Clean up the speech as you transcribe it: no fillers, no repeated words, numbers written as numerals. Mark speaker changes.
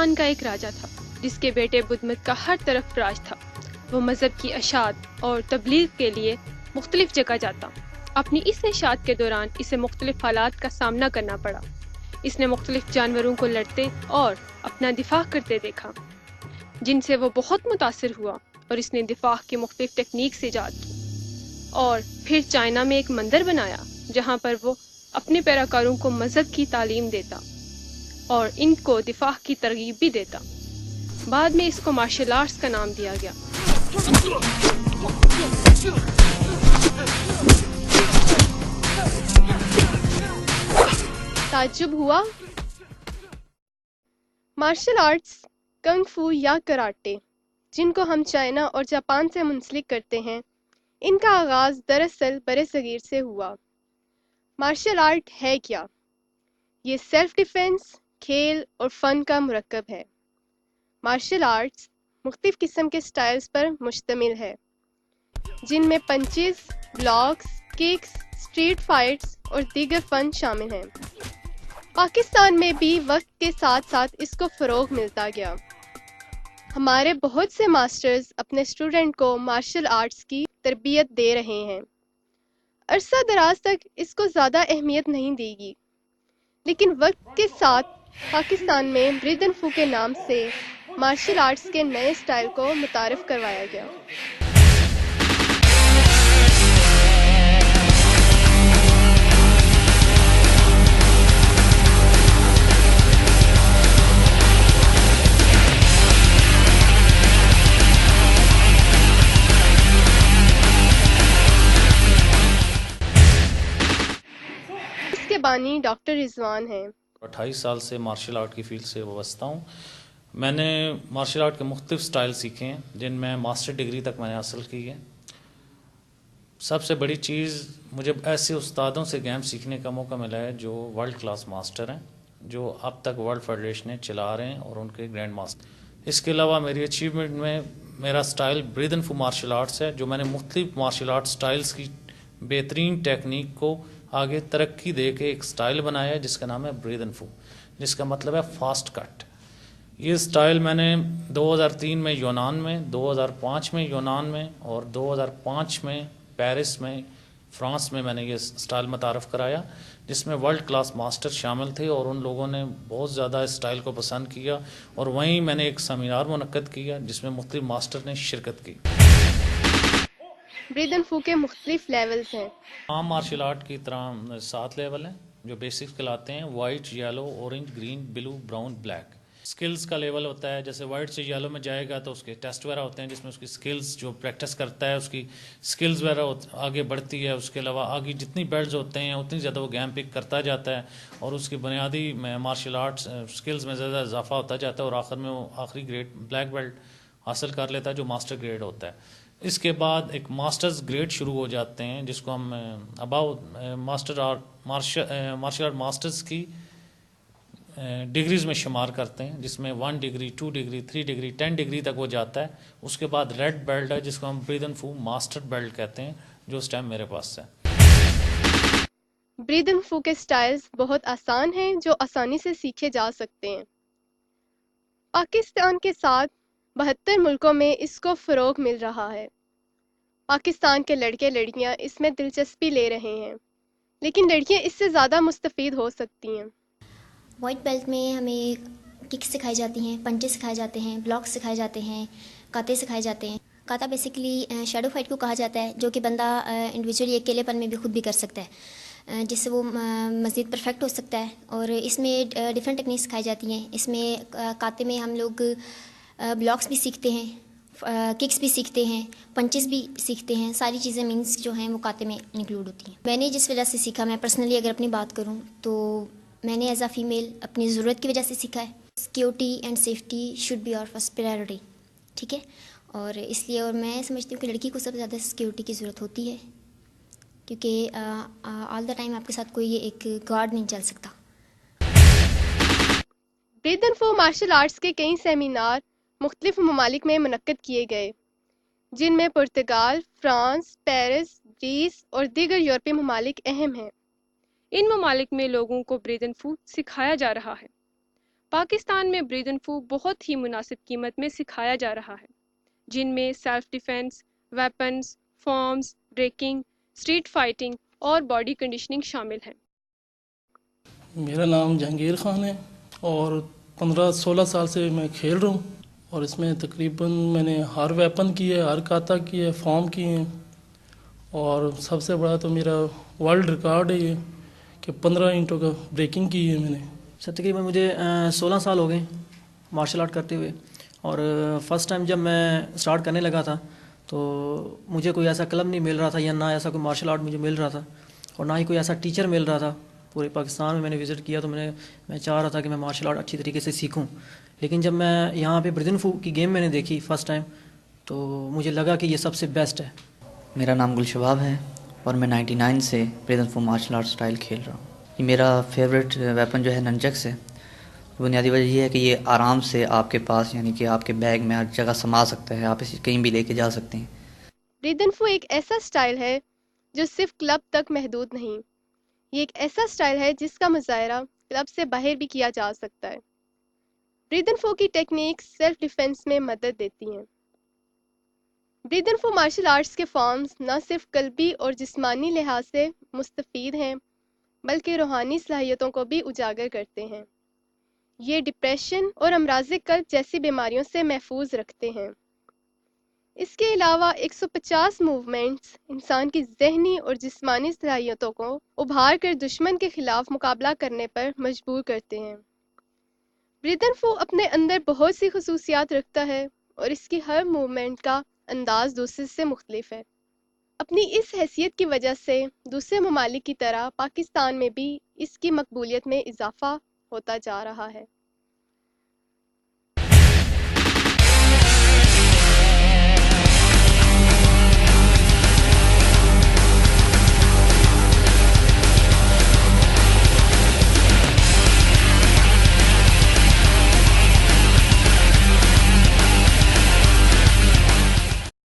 Speaker 1: پاکستان کا ایک راجا تھا جس کے بیٹے بدھ مت کا ہر طرف راج تھا۔ وہ مذہب کی اشاعت اور تبلیغ کے لیے مختلف جگہ جاتا۔ اپنی اس اشاعت کے دوران اسے مختلف حالات کا سامنا کرنا پڑا۔ اس نے مختلف جانوروں کو لڑتے اور اپنا دفاع کرتے دیکھا، جن سے وہ بہت متاثر ہوا اور اس نے دفاع کی مختلف ٹیکنیک سے ایجاد کی، اور پھر چائنا میں ایک مندر بنایا جہاں پر وہ اپنے پیروکاروں کو مذہب کی تعلیم دیتا اور ان کو دفاع کی ترغیب بھی دیتا۔ بعد میں اس کو مارشل آرٹس کا نام دیا گیا۔ تعجب ہوا؟ مارشل آرٹس کنگ فو یا کراٹے، جن کو ہم چائنا اور جاپان سے منسلک کرتے ہیں، ان کا آغاز دراصل برصغیر سے ہوا۔ مارشل آرٹ ہے کیا؟ یہ سیلف ڈیفنس، کھیل اور فن کا مرکب ہے۔ مارشل آرٹس مختلف قسم کے سٹائلز پر مشتمل ہے، جن میں punches, blocks, kicks, street fights اور دیگر فن شامل ہیں۔ پاکستان میں بھی وقت کے ساتھ ساتھ اس کو فروغ ملتا گیا۔ ہمارے بہت سے ماسٹرز اپنے اسٹوڈنٹ کو مارشل آرٹس کی تربیت دے رہے ہیں۔ عرصہ دراز تک اس کو زیادہ اہمیت نہیں دی گئی، لیکن وقت کے ساتھ پاکستان میں بریدن فو کے نام سے مارشل آرٹس کے نئے سٹائل کو متعارف کروایا گیا۔ اس کے بانی ڈاکٹر رضوان ہیں۔
Speaker 2: 28 سال سے مارشل آرٹ کی فیلڈ سے وابستہ ہوں۔ میں نے مارشل آرٹ کے مختلف سٹائل سیکھے ہیں، جن میں ماسٹر ڈگری تک میں نے حاصل کی ہے۔ سب سے بڑی چیز، مجھے ایسے استادوں سے گیم سیکھنے کا موقع ملا ہے جو ورلڈ کلاس ماسٹر ہیں، جو اب تک ورلڈ فیڈریشنیں چلا رہے ہیں اور ان کے گرینڈ ماسٹر۔ اس کے علاوہ میری اچیومنٹ میں میرا سٹائل بریدن فو مارشل آرٹس ہے، جو میں نے مختلف مارشل آرٹ سٹائلز کی بہترین ٹیکنیک کو آگے ترقی دے کے ایک سٹائل بنایا ہے جس کا نام ہے بریدن فو، جس کا مطلب ہے فاسٹ کٹ۔ یہ سٹائل میں نے 2003 میں یونان میں، 2005 میں یونان میں اور 2005 میں پیرس میں، فرانس میں نے یہ سٹائل متعارف کرایا، جس میں ورلڈ کلاس ماسٹر شامل تھے اور ان لوگوں نے بہت زیادہ اس سٹائل کو پسند کیا، اور وہیں میں نے ایک سیمینار منعقد کیا جس میں مختلف ماسٹر نے شرکت کی۔
Speaker 1: بریدن فو کے مختلف لیولز ہیں۔
Speaker 2: عام مارشل آرٹ کی طرح 7 لیول ہیں جو بیسکس کہلاتے ہیں: وائٹ، یلو، اورنج، گرین، بلو، براؤن، بلیک۔ سکلز کا لیول ہوتا ہے، جیسے وائٹ سے یلو میں جائے گا تو اس کے ٹیسٹ وغیرہ ہوتے ہیں جس میں اس کی سکلز جو پریکٹس کرتا ہے اس کی سکلز وغیرہ آگے بڑھتی ہے۔ اس کے علاوہ آگے جتنی بیلٹس ہوتے ہیں اتنی زیادہ وہ گیم پک کرتا جاتا ہے اور اس کی بنیادی مارشل آرٹس سکلز میں زیادہ اضافہ ہوتا جاتا ہے، اور آخر میں وہ آخری گریڈ بلیک بیلٹ حاصل کر لیتا ہے جو ماسٹر گریڈ ہوتا ہے۔ اس کے بعد ایک ماسٹرز گریڈ شروع ہو جاتے ہیں جس کو ہم مارشل آرٹ ماسٹرز کی ڈگریز میں شمار کرتے ہیں، جس میں 1 ڈگری، 2 ڈگری، 3 ڈگری، 10 ڈگری تک وہ جاتا ہے۔ اس کے بعد ریڈ بیلٹ ہے جس کو ہم بریدن فو ماسٹر بیلٹ کہتے ہیں، جو اس ٹائم میرے پاس ہے۔
Speaker 1: بریدن فو کے سٹائلز بہت آسان ہیں جو آسانی سے سیکھے جا سکتے ہیں۔ پاکستان کے ساتھ 72 ملکوں میں اس کو فروغ مل رہا ہے۔ پاکستان کے لڑکے لڑکیاں اس میں دلچسپی لے رہے ہیں، لیکن لڑکیاں اس سے زیادہ مستفید ہو سکتی ہیں۔
Speaker 3: وائٹ بیلٹ میں ہمیں ککس سکھائی جاتی ہیں، پنچز سکھائے جاتے ہیں، بلاکس سکھائے جاتے ہیں، کاتے سکھائے جاتے ہیں۔ کاتا بیسیکلی شیڈو فائٹ کو کہا جاتا ہے، جو کہ بندہ انڈیویجولی اکیلے پن میں بھی خود بھی کر سکتا ہے، جس سے وہ مزید پرفیکٹ ہو سکتا ہے۔ اور اس میں ڈفرینٹ ٹیکنیکس سکھائی جاتی ہیں۔ اس میں کاتے میں ہم لوگ بلاکس بھی سیکھتے ہیں، ککس بھی سیکھتے ہیں، پنچز بھی سیکھتے ہیں۔ ساری چیزیں مینس جو ہیں وہ کاتے میں انکلوڈ ہوتی ہیں۔ میں نے جس وجہ سے سیکھا، میں پرسنلی اگر اپنی بات کروں تو میں نے ایز اے فیمیل اپنی ضرورت کی وجہ سے سیکھا ہے۔ Security and safety should be our first priority, ٹھیک ہے؟ اور اس لیے، اور میں سمجھتی ہوں کہ لڑکی کو سب سے زیادہ سیکیورٹی کی ضرورت ہوتی ہے، کیونکہ آل دا ٹائم آپ کے ساتھ کوئی ایک گارڈ نہیں چل سکتا۔
Speaker 1: بریدن فو مارشل آرٹس کے کئی سیمینار مختلف ممالک میں منعقد کیے گئے، جن میں پرتگال، فرانس، پیرس، گریس اور دیگر یورپی ممالک اہم ہیں۔ ان ممالک میں لوگوں کو بریدن فو سکھایا جا رہا ہے۔
Speaker 4: پاکستان میں بریدن فو بہت ہی مناسب قیمت میں سکھایا جا رہا ہے، جن میں self defence, weapons, forms, breaking, street fighting اور باڈی کنڈیشننگ شامل ہیں۔
Speaker 5: میرا نام جہانگیر خان ہے اور 15-16 سال سے میں کھیل رہا ہوں، اور اس میں تقریباً میں نے ہر ویپن کی ہے، ہر کاتا کی ہے، فارم کی ہیں، اور سب سے بڑا تو میرا ورلڈ ریکارڈ ہے یہ کہ 15 انٹوں کا بریکنگ کی ہے میں نے۔
Speaker 6: سر تقریباً مجھے 16 سال ہو گئے مارشل آرٹ کرتے ہوئے، اور فرسٹ ٹائم جب میں اسٹارٹ کرنے لگا تھا تو مجھے کوئی ایسا کلب نہیں مل رہا تھا، یا نہ ایسا کوئی مارشل آرٹ مجھے مل رہا تھا، اور نہ ہی کوئی ایسا ٹیچر مل رہا تھا۔ پورے پاکستان میں نے وزٹ کیا تو میں چاہ رہا تھا کہ میں مارشل آرٹ اچھی طریقے سے سیکھوں، لیکن جب میں یہاں پہ بریدن فو کی گیم میں نے دیکھی فرسٹ ٹائم تو مجھے لگا کہ یہ سب سے بیسٹ ہے۔
Speaker 7: میرا نام گل شباب ہے اور میں 99 سے بریدن فو مارشل آرٹ سٹائل کھیل رہا ہوں۔ یہ میرا فیوریٹ ویپن جو ہے ننچکس ہے۔ بنیادی وجہ یہ ہے کہ یہ آرام سے آپ کے پاس، یعنی کہ آپ کے بیگ میں ہر جگہ سما سکتا ہے، آپ اسے کہیں بھی لے کے جا سکتے ہیں۔
Speaker 1: بریدن فو ایک ایسا سٹائل ہے جو صرف کلب تک محدود نہیں، یہ ایک ایسا سٹائل ہے جس کا مظاہرہ کلب سے باہر بھی کیا جا سکتا ہے۔ بریدن فو کی ٹیکنیکس سیلف ڈیفنس میں مدد دیتی ہیں۔ بریدن فو مارشل آرٹس کے فارمز نہ صرف قلبی اور جسمانی لحاظ سے مستفید ہیں بلکہ روحانی صلاحیتوں کو بھی اجاگر کرتے ہیں۔ یہ ڈپریشن اور امراض قلب جیسی بیماریوں سے محفوظ رکھتے ہیں۔ اس کے علاوہ 150 موومنٹس انسان کی ذہنی اور جسمانی صلاحیتوں کو ابھار کر دشمن کے خلاف مقابلہ کرنے پر مجبور کرتے ہیں۔ بریدن فو اپنے اندر بہت سی خصوصیات رکھتا ہے اور اس کی ہر موومنٹ کا انداز دوسرے سے مختلف ہے۔ اپنی اس حیثیت کی وجہ سے دوسرے ممالک کی طرح پاکستان میں بھی اس کی مقبولیت میں اضافہ ہوتا جا رہا ہے۔